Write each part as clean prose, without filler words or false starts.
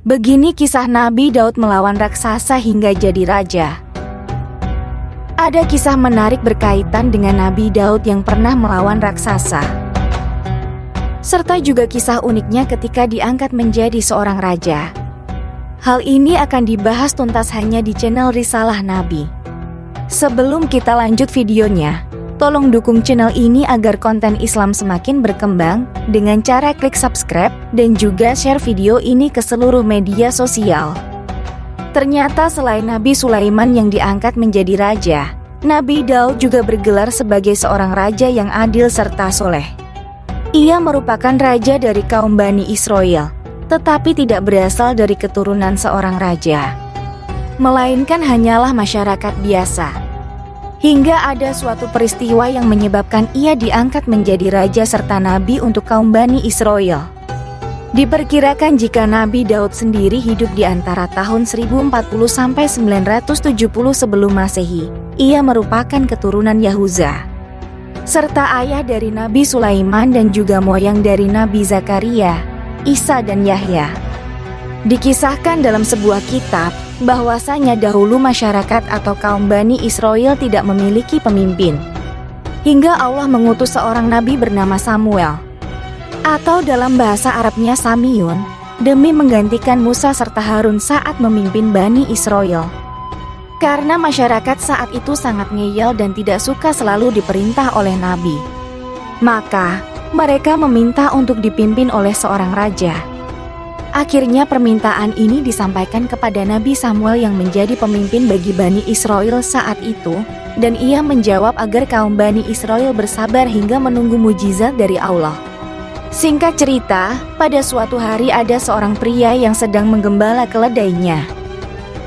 Begini kisah Nabi Daud melawan raksasa hingga jadi raja. Ada kisah menarik berkaitan dengan Nabi Daud yang pernah melawan raksasa, serta juga kisah uniknya ketika diangkat menjadi seorang raja. Hal ini akan dibahas tuntas hanya di channel Risalah Nabi. Sebelum kita lanjut videonya, tolong dukung channel ini agar konten Islam semakin berkembang dengan cara klik subscribe dan juga share video ini ke seluruh media sosial. Ternyata selain Nabi Sulaiman yang diangkat menjadi raja, Nabi Daud juga bergelar sebagai seorang raja yang adil serta soleh. Ia merupakan raja dari kaum Bani Israel, tetapi tidak berasal dari keturunan seorang raja, melainkan hanyalah masyarakat biasa. Hingga ada suatu peristiwa yang menyebabkan ia diangkat menjadi raja serta nabi untuk kaum Bani Israel. Diperkirakan jika Nabi Daud sendiri hidup di antara tahun 1040 sampai 970 sebelum Masehi. Ia merupakan keturunan Yahuza, serta ayah dari Nabi Sulaiman dan juga moyang dari Nabi Zakaria, Isa dan Yahya. Dikisahkan dalam sebuah kitab bahwasanya dahulu masyarakat atau kaum Bani Israel tidak memiliki pemimpin, hingga Allah mengutus seorang nabi bernama Samuel, atau dalam bahasa Arabnya Samiyun, demi menggantikan Musa serta Harun saat memimpin Bani Israel. Karena masyarakat saat itu sangat ngeyel dan tidak suka selalu diperintah oleh nabi, maka mereka meminta untuk dipimpin oleh seorang raja. Akhirnya permintaan ini disampaikan kepada Nabi Samuel yang menjadi pemimpin bagi Bani Israel saat itu, dan ia menjawab agar kaum Bani Israel bersabar hingga menunggu mujizat dari Allah. Singkat cerita, pada suatu hari ada seorang pria yang sedang menggembala keledainya.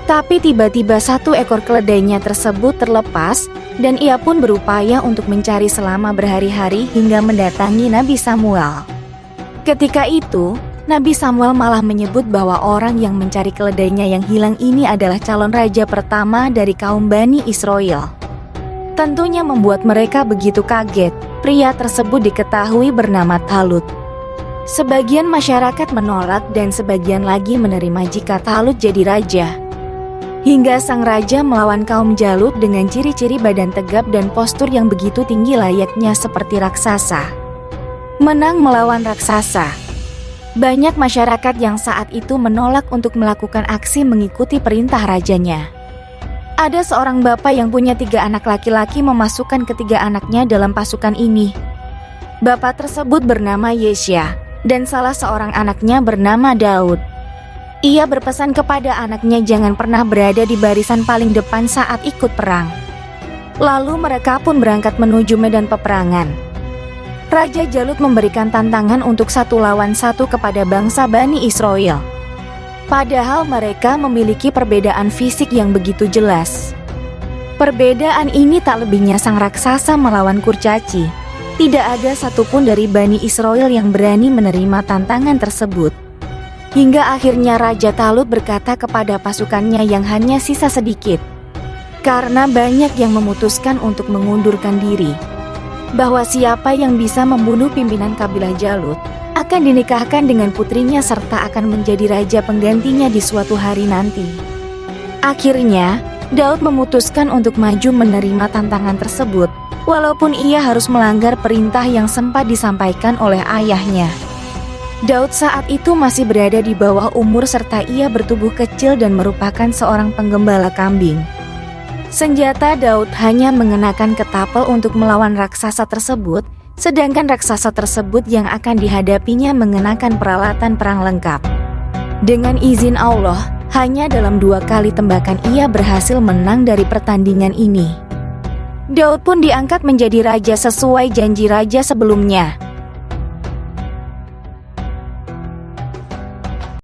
Tapi tiba-tiba satu ekor keledainya tersebut terlepas, dan ia pun berupaya untuk mencari selama berhari-hari hingga mendatangi Nabi Samuel. Ketika itu, Nabi Samuel malah menyebut bahwa orang yang mencari keledainya yang hilang ini adalah calon raja pertama dari kaum Bani Israel. Tentunya membuat mereka begitu kaget. Pria tersebut diketahui bernama Talut. Sebagian masyarakat menolak dan sebagian lagi menerima jika Talut jadi raja. Hingga sang raja melawan kaum Jalut dengan ciri-ciri badan tegap dan postur yang begitu tinggi layaknya seperti raksasa. Menang melawan raksasa. Banyak masyarakat yang saat itu menolak untuk melakukan aksi mengikuti perintah rajanya. Ada seorang bapak yang punya 3 anak laki-laki memasukkan ketiga anaknya dalam pasukan ini. Bapak tersebut bernama Yesya, dan salah seorang anaknya bernama Daud. Ia berpesan kepada anaknya jangan pernah berada di barisan paling depan saat ikut perang. Lalu mereka pun berangkat menuju medan peperangan. Raja Jalut memberikan tantangan untuk 1 lawan 1 kepada bangsa Bani Israel. Padahal mereka memiliki perbedaan fisik yang begitu jelas. Perbedaan ini tak lebihnya sang raksasa melawan kurcaci. Tidak ada satupun dari Bani Israel yang berani menerima tantangan tersebut. Hingga akhirnya Raja Talut berkata kepada pasukannya yang hanya sisa sedikit, karena banyak yang memutuskan untuk mengundurkan diri, bahwa siapa yang bisa membunuh pimpinan kabilah Jalut akan dinikahkan dengan putrinya serta akan menjadi raja penggantinya di suatu hari nanti. Akhirnya, Daud memutuskan untuk maju menerima tantangan tersebut, walaupun ia harus melanggar perintah yang sempat disampaikan oleh ayahnya. Daud saat itu masih berada di bawah umur serta ia bertubuh kecil dan merupakan seorang penggembala kambing. Senjata Daud hanya mengenakan ketapel untuk melawan raksasa tersebut, sedangkan raksasa tersebut yang akan dihadapinya mengenakan peralatan perang lengkap. Dengan izin Allah, hanya dalam 2 kali tembakan ia berhasil menang dari pertandingan ini. Daud pun diangkat menjadi raja sesuai janji raja sebelumnya.